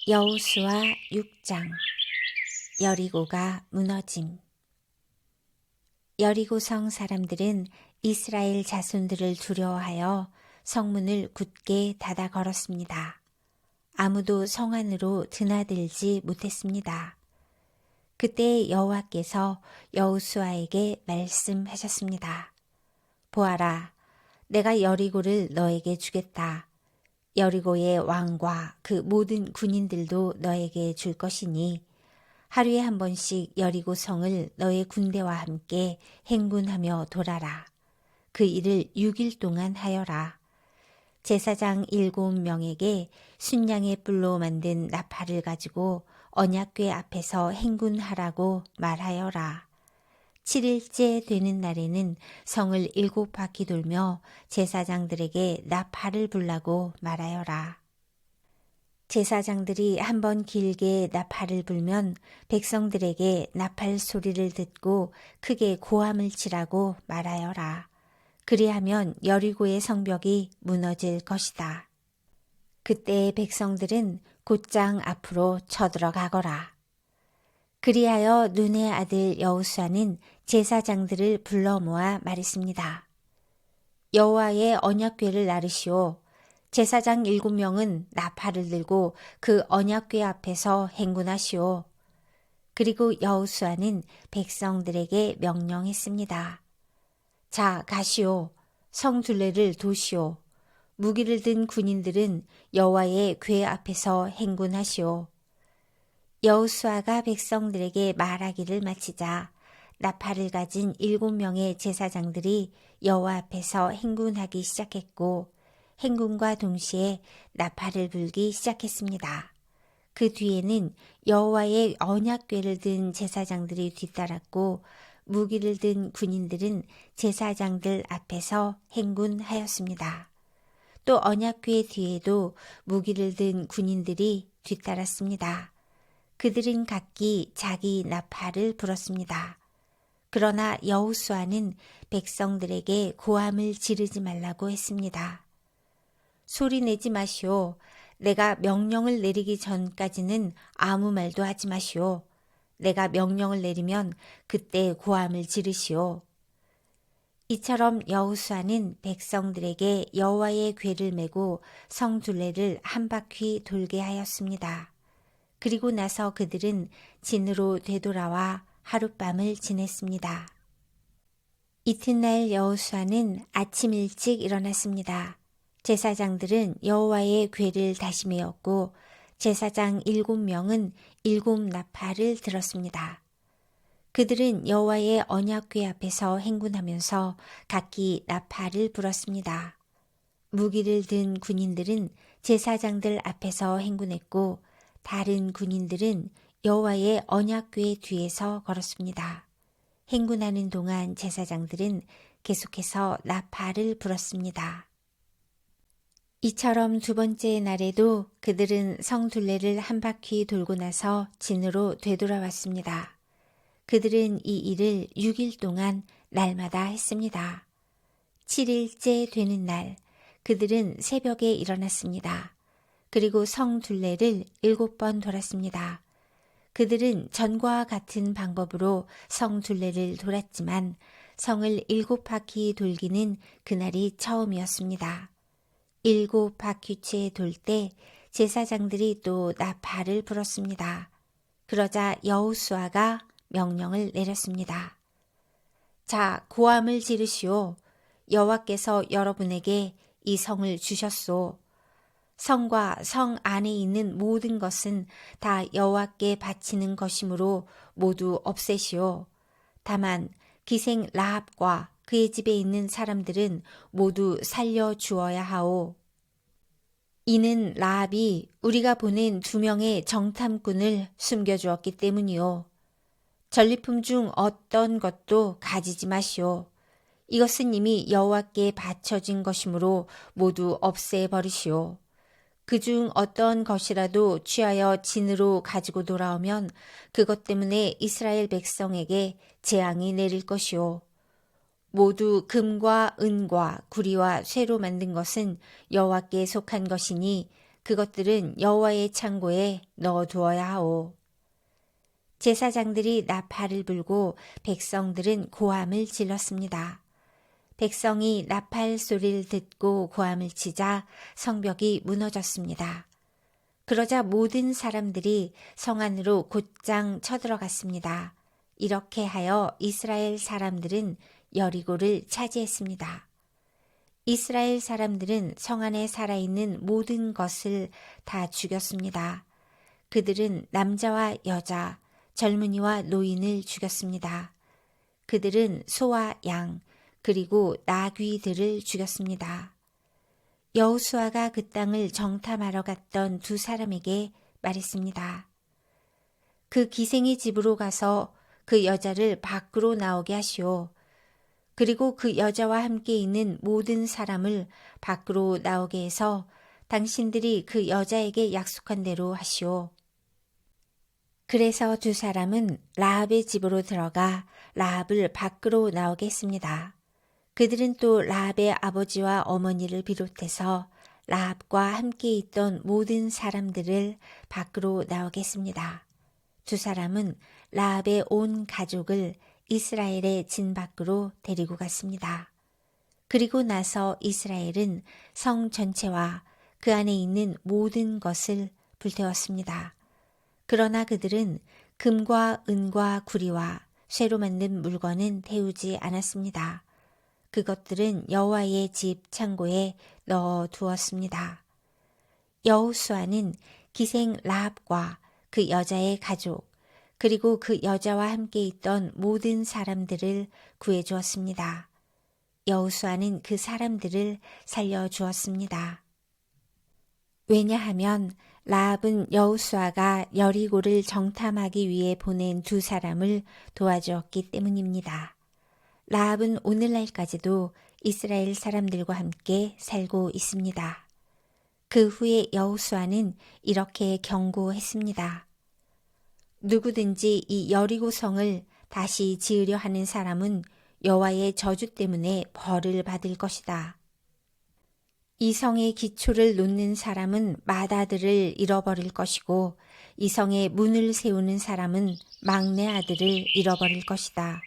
여호수아 6장. 여리고가 무너짐. 여리고성 사람들은 이스라엘 자손들을 두려워하여 성문을 굳게 닫아 걸었습니다. 아무도 성 안으로 드나들지 못했습니다. 그때 여호와께서 여호수아에게 말씀하셨습니다. 보아라, 내가 여리고를 너에게 주겠다. 여리고의 왕과 그 모든 군인들도 너에게 줄 것이니 하루에 한 번씩 여리고 성을 너의 군대와 함께 행군하며 돌아라. 그 일을 6일 동안 하여라. 제사장 7명에게 순양의 뿔로 만든 나팔을 가지고 언약궤 앞에서 행군하라고 말하여라. 7일째 되는 날에는 성을 7바퀴 돌며 제사장들에게 나팔을 불라고 말하여라. 제사장들이 한번 길게 나팔을 불면 백성들에게 나팔 소리를 듣고 크게 고함을 치라고 말하여라. 그리하면 여리고의 성벽이 무너질 것이다. 그때 백성들은 곧장 앞으로 쳐들어가거라. 그리하여 눈의 아들 여호수아는 제사장들을 불러 모아 말했습니다. 여호와의 언약궤를 나르시오. 제사장 7명은 나팔을 들고 그 언약궤 앞에서 행군하시오. 그리고 여호수아는 백성들에게 명령했습니다. 자, 가시오. 성 둘레를 도시오. 무기를 든 군인들은 여호와의 궤 앞에서 행군하시오. 여호수아가 백성들에게 말하기를 마치자 나팔을 가진 7명의 제사장들이 여호와 앞에서 행군하기 시작했고 행군과 동시에 나팔을 불기 시작했습니다. 그 뒤에는 여호와의 언약궤를 든 제사장들이 뒤따랐고 무기를 든 군인들은 제사장들 앞에서 행군하였습니다. 또 언약궤 뒤에도 무기를 든 군인들이 뒤따랐습니다. 그들은 각기 자기 나팔을 불었습니다. 그러나 여호수아는 백성들에게 고함을 지르지 말라고 했습니다. 소리 내지 마시오. 내가 명령을 내리기 전까지는 아무 말도 하지 마시오. 내가 명령을 내리면 그때 고함을 지르시오. 이처럼 여호수아는 백성들에게 여호와의 궤를 메고 성 둘레를 한 바퀴 돌게 하였습니다. 그리고 나서 그들은 진으로 되돌아와 하룻밤을 지냈습니다. 이튿날 여호수아는 아침 일찍 일어났습니다. 제사장들은 여호와의 궤를 다시 메었고 제사장 7명은 7 나팔을 들었습니다. 그들은 여호와의 언약궤 앞에서 행군하면서 각기 나팔을 불었습니다. 무기를 든 군인들은 제사장들 앞에서 행군했고 다른 군인들은 여호와의 언약궤 뒤에서 걸었습니다. 행군하는 동안 제사장들은 계속해서 나팔을 불었습니다. 이처럼 두 번째 날에도 그들은 성 둘레를 한 바퀴 돌고 나서 진으로 되돌아왔습니다. 그들은 이 일을 6일 동안 날마다 했습니다. 7일째 되는 날 그들은 새벽에 일어났습니다. 그리고 성 둘레를 7번 돌았습니다. 그들은 전과 같은 방법으로 성 둘레를 돌았지만 성을 7바퀴 돌기는 그날이 처음이었습니다. 7바퀴째 돌 때 제사장들이 또 나팔을 불었습니다. 그러자 여호수아가 명령을 내렸습니다. 자, 고함을 지르시오. 여호와께서 여러분에게 이 성을 주셨소. 성과 성 안에 있는 모든 것은 다 여호와께 바치는 것이므로 모두 없애시오. 다만 기생 라합과 그의 집에 있는 사람들은 모두 살려 주어야 하오. 이는 라합이 우리가 보낸 2명의 정탐꾼을 숨겨주었기 때문이요. 전리품 중 어떤 것도 가지지 마시오. 이것은 이미 여호와께 바쳐진 것이므로 모두 없애버리시오. 그중 어떤 것이라도 취하여 진으로 가지고 돌아오면 그것 때문에 이스라엘 백성에게 재앙이 내릴 것이오. 모두 금과 은과 구리와 쇠로 만든 것은 여호와께 속한 것이니 그것들은 여호와의 창고에 넣어두어야 하오. 제사장들이 나팔을 불고 백성들은 고함을 질렀습니다. 백성이 나팔 소리를 듣고 고함을 치자 성벽이 무너졌습니다. 그러자 모든 사람들이 성 안으로 곧장 쳐들어갔습니다. 이렇게 하여 이스라엘 사람들은 여리고를 차지했습니다. 이스라엘 사람들은 성 안에 살아있는 모든 것을 다 죽였습니다. 그들은 남자와 여자, 젊은이와 노인을 죽였습니다. 그들은 소와 양, 그리고 나귀들을 죽였습니다. 여호수아가 그 땅을 정탐하러 갔던 두 사람에게 말했습니다. 그 기생의 집으로 가서 그 여자를 밖으로 나오게 하시오. 그리고 그 여자와 함께 있는 모든 사람을 밖으로 나오게 해서 당신들이 그 여자에게 약속한 대로 하시오. 그래서 두 사람은 라합의 집으로 들어가 라합을 밖으로 나오게 했습니다. 그들은 또 라합의 아버지와 어머니를 비롯해서 라합과 함께 있던 모든 사람들을 밖으로 나오게 했습니다. 두 사람은 라합의 온 가족을 이스라엘의 진 밖으로 데리고 갔습니다. 그리고 나서 이스라엘은 성 전체와 그 안에 있는 모든 것을 불태웠습니다. 그러나 그들은 금과 은과 구리와 쇠로 만든 물건은 태우지 않았습니다. 그것들은 여호와의 집 창고에 넣어 두었습니다. 여호수아는 기생 라합과 그 여자의 가족, 그리고 그 여자와 함께 있던 모든 사람들을 구해 주었습니다. 여호수아는 그 사람들을 살려 주었습니다. 왜냐하면 라합은 여호수아가 여리고를 정탐하기 위해 보낸 두 사람을 도와주었기 때문입니다. 라합은 오늘날까지도 이스라엘 사람들과 함께 살고 있습니다. 그 후에 여호수아는 이렇게 경고했습니다. 누구든지 이 여리고 성을 다시 지으려 하는 사람은 여호와의 저주 때문에 벌을 받을 것이다. 이 성의 기초를 놓는 사람은 맏아들을 잃어버릴 것이고 이 성의 문을 세우는 사람은 막내 아들을 잃어버릴 것이다.